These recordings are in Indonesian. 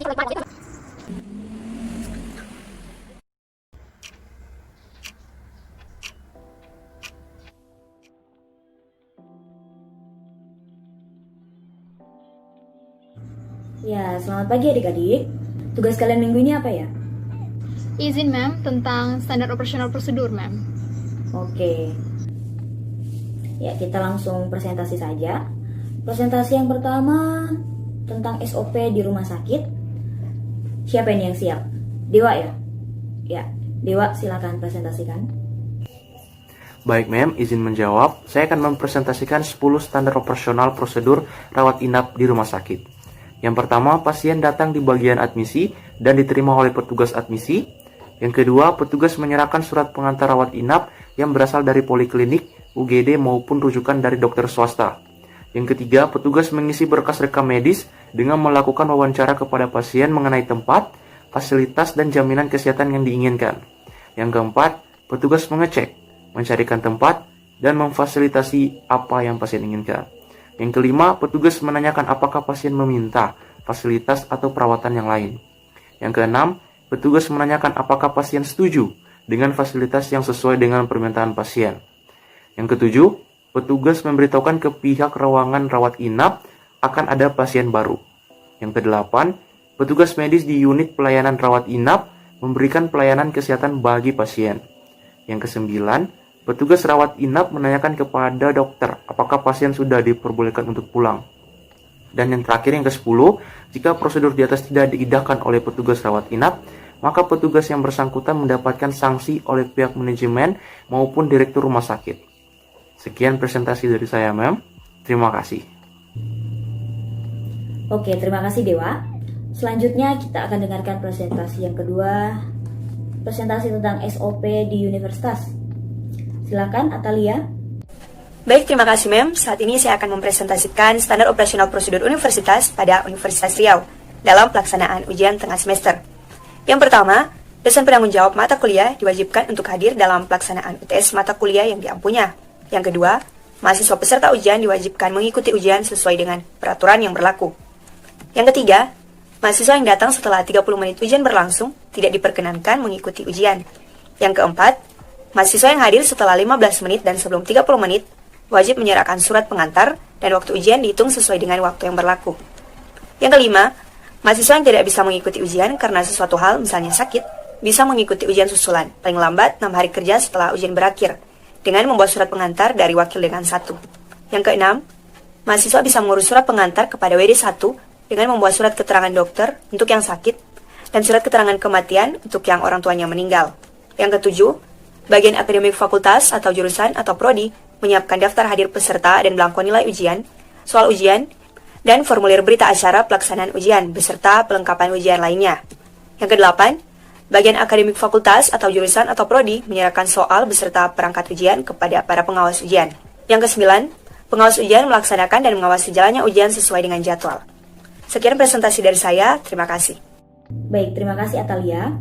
Ya, selamat pagi adik-adik. Tugas kalian minggu ini apa ya? Izin, ma'am, tentang standar operasional prosedur, ma'am. Oke. Ya, kita langsung presentasi saja. Presentasi yang pertama tentang SOP di rumah sakit. Siapa ini yang siap? Dewa ya? Ya, Dewa silakan presentasikan. Baik, ma'am, izin menjawab. Saya akan mempresentasikan 10 standar operasional prosedur rawat inap di rumah sakit. Yang pertama, pasien datang di bagian admisi dan diterima oleh petugas admisi. Yang kedua, petugas menyerahkan surat pengantar rawat inap yang berasal dari poliklinik, UGD maupun rujukan dari dokter swasta. Yang ketiga, petugas mengisi berkas rekam medis dengan melakukan wawancara kepada pasien mengenai tempat, fasilitas, dan jaminan kesehatan yang diinginkan. Yang keempat, petugas mengecek, mencarikan tempat, dan memfasilitasi apa yang pasien inginkan. Yang kelima, petugas menanyakan apakah pasien meminta fasilitas atau perawatan yang lain. Yang keenam, petugas menanyakan apakah pasien setuju dengan fasilitas yang sesuai dengan permintaan pasien. Yang ketujuh, petugas memberitahukan ke pihak ruangan rawat inap akan ada pasien baru. Yang kedelapan, petugas medis di unit pelayanan rawat inap memberikan pelayanan kesehatan bagi pasien. Yang kesembilan, petugas rawat inap menanyakan kepada dokter apakah pasien sudah diperbolehkan untuk pulang. Dan yang terakhir, yang ke-10, jika prosedur di atas tidak diindahkan oleh petugas rawat inap, maka petugas yang bersangkutan mendapatkan sanksi oleh pihak manajemen maupun direktur rumah sakit. Sekian presentasi dari saya, ma'am. Terima kasih. Oke, terima kasih Dewa. Selanjutnya kita akan dengarkan presentasi yang kedua. Presentasi tentang SOP di universitas. Silakan Atalia. Baik, terima kasih ma'am. Saat ini saya akan mempresentasikan standar operasional prosedur universitas pada Universitas Riau dalam pelaksanaan ujian tengah semester. Yang pertama, dosen penanggung jawab mata kuliah diwajibkan untuk hadir dalam pelaksanaan UTS mata kuliah yang diampunya. Yang kedua, mahasiswa peserta ujian diwajibkan mengikuti ujian sesuai dengan peraturan yang berlaku. Yang ketiga, mahasiswa yang datang setelah 30 menit ujian berlangsung tidak diperkenankan mengikuti ujian. Yang keempat, mahasiswa yang hadir setelah 15 menit dan sebelum 30 menit wajib menyerahkan surat pengantar dan waktu ujian dihitung sesuai dengan waktu yang berlaku. Yang kelima, mahasiswa yang tidak bisa mengikuti ujian karena sesuatu hal, misalnya sakit, bisa mengikuti ujian susulan, paling lambat 6 hari kerja setelah ujian berakhir, dengan membuat surat pengantar dari wakil dekan 1. Yang keenam, mahasiswa bisa mengurus surat pengantar kepada WD 1 dengan membuat surat keterangan dokter untuk yang sakit dan surat keterangan kematian untuk yang orang tuanya meninggal. Yang ketujuh, bagian akademik fakultas atau jurusan atau prodi menyiapkan daftar hadir peserta dan belangko nilai ujian, soal ujian, dan formulir berita acara pelaksanaan ujian beserta pelengkapan ujian lainnya. Yang kedelapan, bagian akademik fakultas atau jurusan atau prodi menyerahkan soal beserta perangkat ujian kepada para pengawas ujian. Yang kesembilan, pengawas ujian melaksanakan dan mengawasi jalannya ujian sesuai dengan jadwal. Sekian presentasi dari saya, terima kasih. Baik, terima kasih Atalia.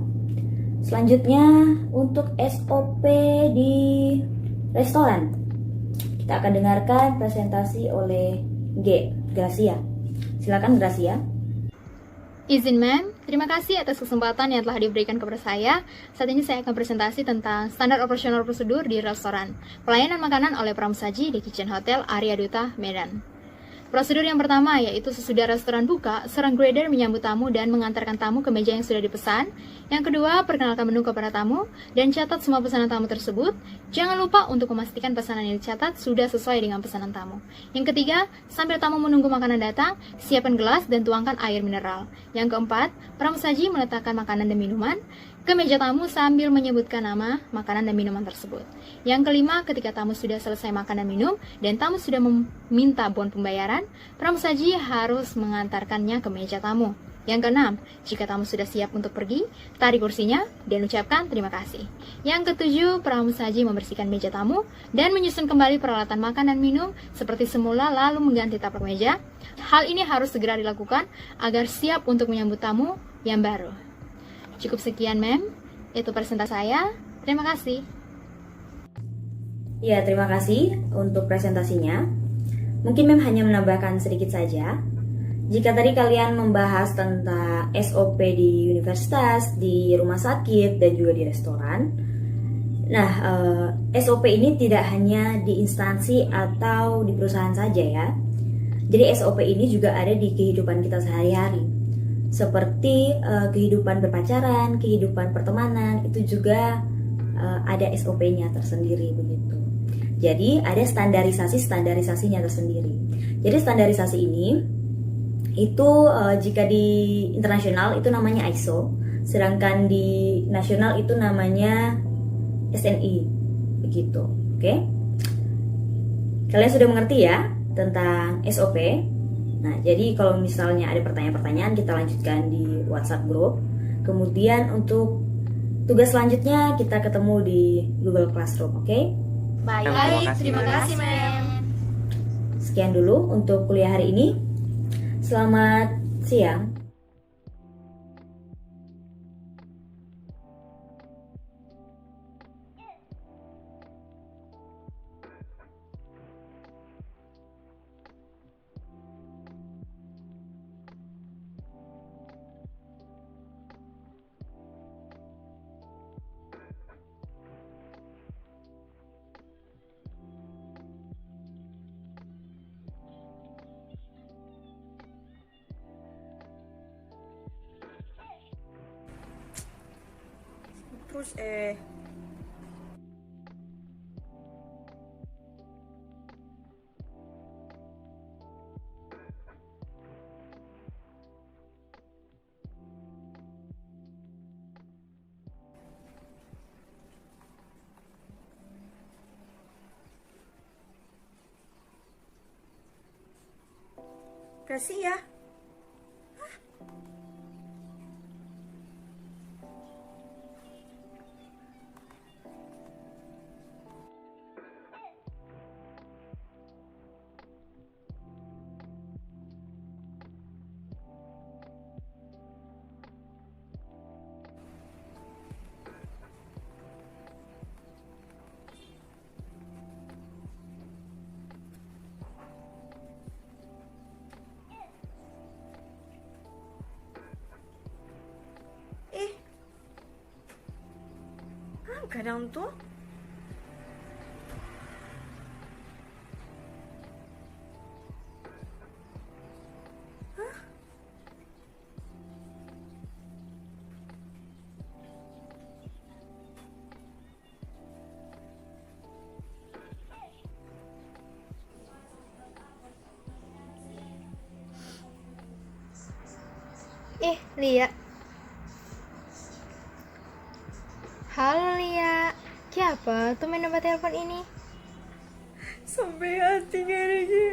Selanjutnya untuk SOP di restoran. Kita akan dengarkan presentasi oleh Gracia. Silakan Gracia. Izin, ma'am. Terima kasih atas kesempatan yang telah diberikan kepada saya. Saat ini saya akan presentasi tentang standar operasional prosedur di restoran. Pelayanan makanan oleh pramusaji di Kitchen Hotel Arya Duta, Medan. Prosedur yang pertama yaitu sesudah restoran buka, seorang grader menyambut tamu dan mengantarkan tamu ke meja yang sudah dipesan. Yang kedua, perkenalkan menu kepada tamu dan catat semua pesanan tamu tersebut. Jangan lupa untuk memastikan pesanan yang dicatat sudah sesuai dengan pesanan tamu. Yang ketiga, sambil tamu menunggu makanan datang, siapkan gelas dan tuangkan air mineral. Yang keempat, pramusaji meletakkan makanan dan minuman ke meja tamu sambil menyebutkan nama makanan dan minuman tersebut. Yang kelima, ketika tamu sudah selesai makan dan minum dan tamu sudah meminta bon pembayaran, pramusaji harus mengantarkannya ke meja tamu. Yang keenam, jika tamu sudah siap untuk pergi, tarik kursinya dan ucapkan terima kasih. Yang ketujuh, pramusaji membersihkan meja tamu dan menyusun kembali peralatan makan dan minum seperti semula lalu mengganti taplak meja. Hal ini harus segera dilakukan agar siap untuk menyambut tamu yang baru. Cukup sekian, ma'am. Itu presentasi saya. Terima kasih. Ya, terima kasih untuk presentasinya. Mungkin Mem hanya menambahkan sedikit saja. Jika tadi kalian membahas tentang SOP di universitas, di rumah sakit, dan juga di restoran, nah SOP ini tidak hanya di instansi atau di perusahaan saja ya. Jadi SOP ini juga ada di kehidupan kita sehari-hari, seperti kehidupan berpacaran, kehidupan pertemanan, itu juga ada SOP-nya tersendiri begitu. Jadi ada standarisasinya tersendiri. Jadi standarisasi ini itu jika di internasional itu namanya ISO, sedangkan di nasional itu namanya SNI begitu. Oke? Kalian sudah mengerti ya tentang SOP? Nah, jadi kalau misalnya ada pertanyaan-pertanyaan kita lanjutkan di WhatsApp group. Kemudian untuk tugas selanjutnya kita ketemu di Google Classroom, oke? Baik, terima kasih, Mem. Sekian dulu untuk kuliah hari ini. Selamat siang. Terus kasih ya. Kadang tuh Lia. Halo Lia, siapa tuh main nomor telepon ini? sampai hati gak lagi.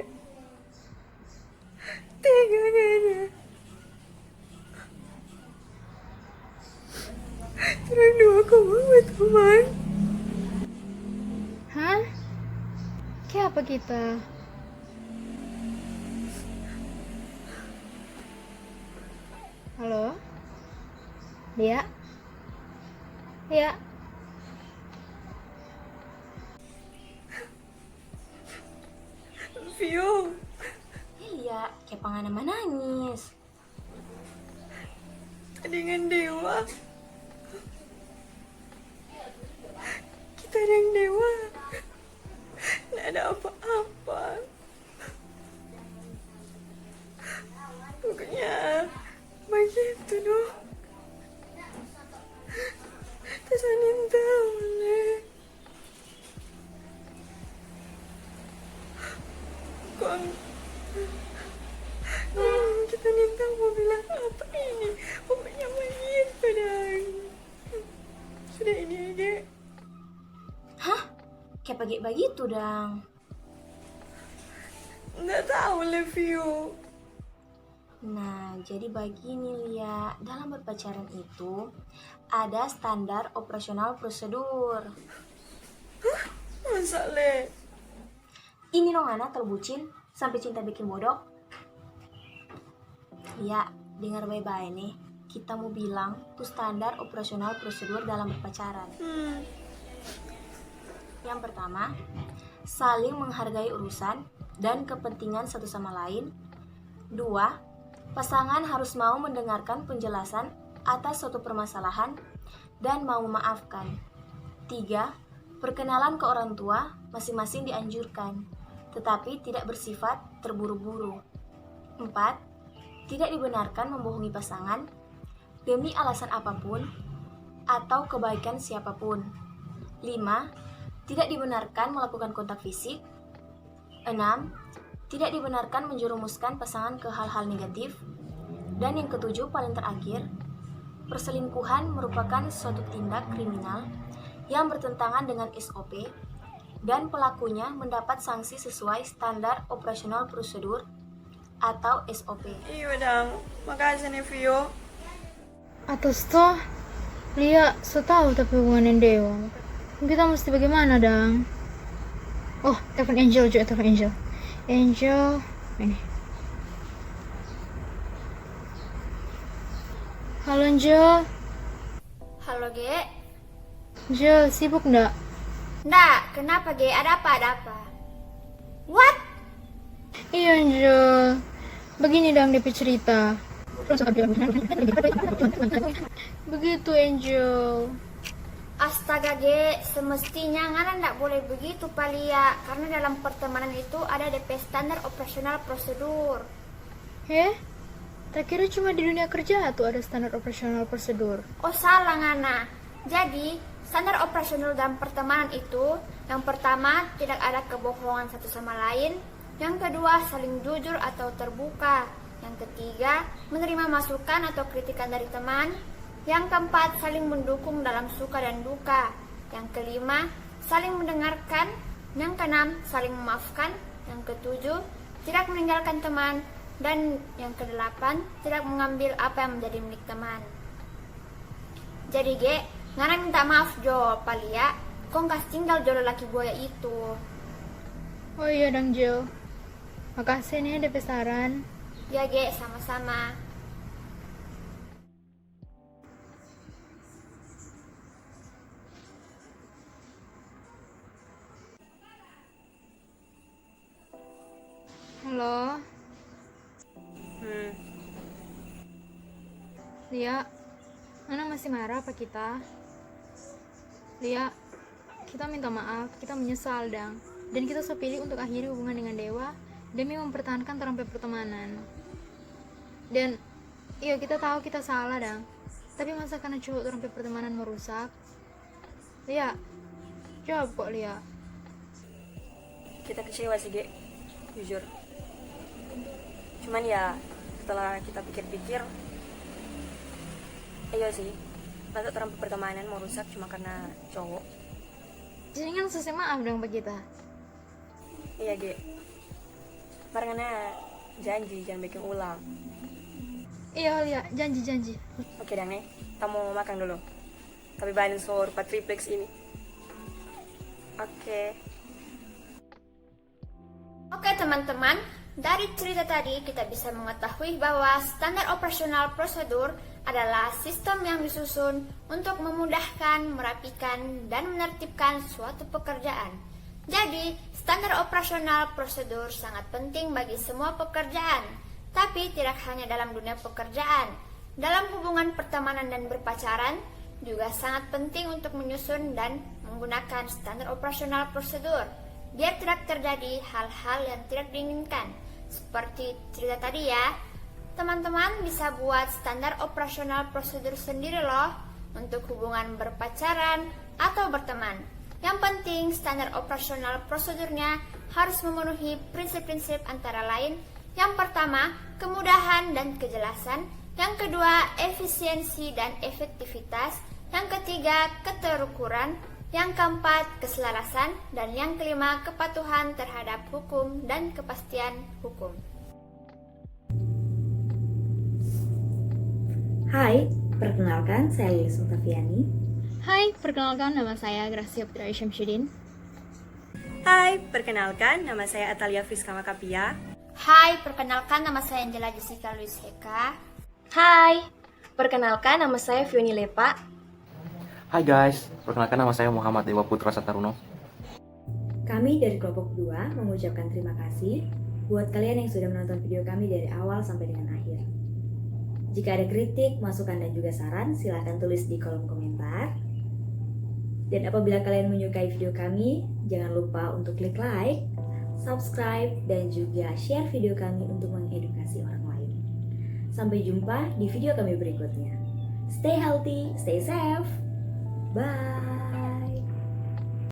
Tega kayaknya. Terang dua aku banget teman. Hah? Siapa kita? Halo? Lia? Lia? Vio, Iya, kayak pangan sama nangis. dengan dewa. Kita dengan dewa. Nggak ada apa-apa. Pokoknya begitu doh. Tesanin tahu nih. Kok kita minta mau bilang apa ini? Pokoknya begitu dong. Sudah ini aja. Hah? Kayak pagi-pagi tuh, Dang. Nggak tahu Levio. Nah, jadi begini Lia, dalam berpacaran itu ada standar operasional prosedur. Masa Le? Ini dong anak terbucin sampai cinta bikin bodoh. Lia, dengar baik-baik nih. Kita mau bilang tuh standar operasional prosedur dalam berpacaran. Yang pertama, saling menghargai urusan dan kepentingan satu sama lain. 2, Pasangan harus mau mendengarkan penjelasan atas suatu permasalahan dan mau memaafkan. 3. Perkenalan ke orang tua masing-masing dianjurkan, tetapi tidak bersifat terburu-buru. 4. Tidak dibenarkan membohongi pasangan demi alasan apapun atau kebaikan siapapun. 5. Tidak dibenarkan melakukan kontak fisik. 6. Tidak dibenarkan menjerumuskan pasangan ke hal-hal negatif. Dan yang ketujuh, paling terakhir, perselingkuhan merupakan suatu tindak kriminal yang bertentangan dengan SOP dan pelakunya mendapat sanksi sesuai standar operasional prosedur atau SOP. Iya dong, makasih nih Vio. Atas toh, Lia so tahu tapi hubungan Dewa. Kita mesti bagaimana, Dang? Oh, telepon Angel juga, telepon Angel. Angel, ini. Halo Angel. Halo, Ge. Angel, sibuk nggak? Nggak, kenapa, Ge? Ada apa? What? Iya Angel. Begini Dang DP cerita. Begitu Angel. Astaga, Ge. Semestinya Ngana nggak boleh begitu, Palia. Karena dalam pertemanan itu ada DP standar operasional prosedur. Tak kira cuma di dunia kerja tuh ada standar operasional prosedur. Oh, salah, Ngana. Jadi, standar operasional dalam pertemanan itu, yang pertama, tidak ada kebohongan satu sama lain. Yang kedua, saling jujur atau terbuka. Yang ketiga, menerima masukan atau kritikan dari teman. Yang keempat, saling mendukung dalam suka dan duka. Yang kelima, saling mendengarkan. Yang keenam, saling memaafkan. Yang ketujuh, tidak meninggalkan teman. Dan yang kedelapan, tidak mengambil apa yang menjadi milik teman. Jadi, Ge, Ngana minta maaf Jo, Palia. Kok nggak tinggal Jo lelaki buaya itu? Oh iya Dang Jel. Makasih nih DP saran. Ya, Ge, sama-sama. Halo. Lia, Nana masih marah apa kita? Lia, kita minta maaf, kita menyesal Dang. Dan kita sepilih untuk akhiri hubungan dengan Dewa demi mempertahankan terampil pertemanan. Dan iya kita tahu kita salah Dang. Tapi masa karena cowok terampil pertemanan merusak? Lia, jawab kok Lia. Kita kecewa sih, Ge. Jujur. Cuman ya, setelah kita pikir-pikir, iya sih, masa terampil pertemanan mau rusak cuma karena cowok. Jadi kan selesai maaf dong Pak kita. Iya, Ge. Karena janji jangan bikin ulang. Iya Lia, janji. Oke Dang nih, kita mau makan dulu. Tapi bayarin sahur 4 triplex ini. Oke. Oke teman-teman, dari cerita tadi kita bisa mengetahui bahwa standar operasional prosedur adalah sistem yang disusun untuk memudahkan, merapikan, dan menertibkan suatu pekerjaan. Jadi, standar operasional prosedur sangat penting bagi semua pekerjaan, tapi tidak hanya dalam dunia pekerjaan. Dalam hubungan pertemanan dan berpacaran, juga sangat penting untuk menyusun dan menggunakan standar operasional prosedur, biar tidak terjadi hal-hal yang tidak diinginkan. Seperti cerita tadi ya, teman-teman bisa buat standar operasional prosedur sendiri loh untuk hubungan berpacaran atau berteman. Yang penting standar operasional prosedurnya harus memenuhi prinsip-prinsip antara lain. Yang pertama, kemudahan dan kejelasan. Yang kedua, efisiensi dan efektivitas. Yang ketiga, keterukuran. Yang keempat, keselarasan. Dan yang kelima, kepatuhan terhadap hukum dan kepastian hukum. Hai, perkenalkan saya Lilis Octaviani. Hai, perkenalkan nama saya Gracia Putri Syamsuddin. Hai, perkenalkan nama saya Atalia Fiskama Kapia. Hai, perkenalkan nama saya Angela Jessica Luis Heka. Hai, perkenalkan nama saya Fioni Lepa. Hai guys, perkenalkan nama saya Muhammad Dewa Putra Sataruno. Kami dari kelompok 2 mengucapkan terima kasih buat kalian yang sudah menonton video kami dari awal sampai dengan akhir. Jika ada kritik, masukan, dan juga saran, silahkan tulis di kolom komentar. Dan apabila kalian menyukai video kami, jangan lupa untuk klik like, subscribe, dan juga share video kami untuk mengedukasi orang lain. Sampai jumpa di video kami berikutnya. Stay healthy, stay safe. Bye.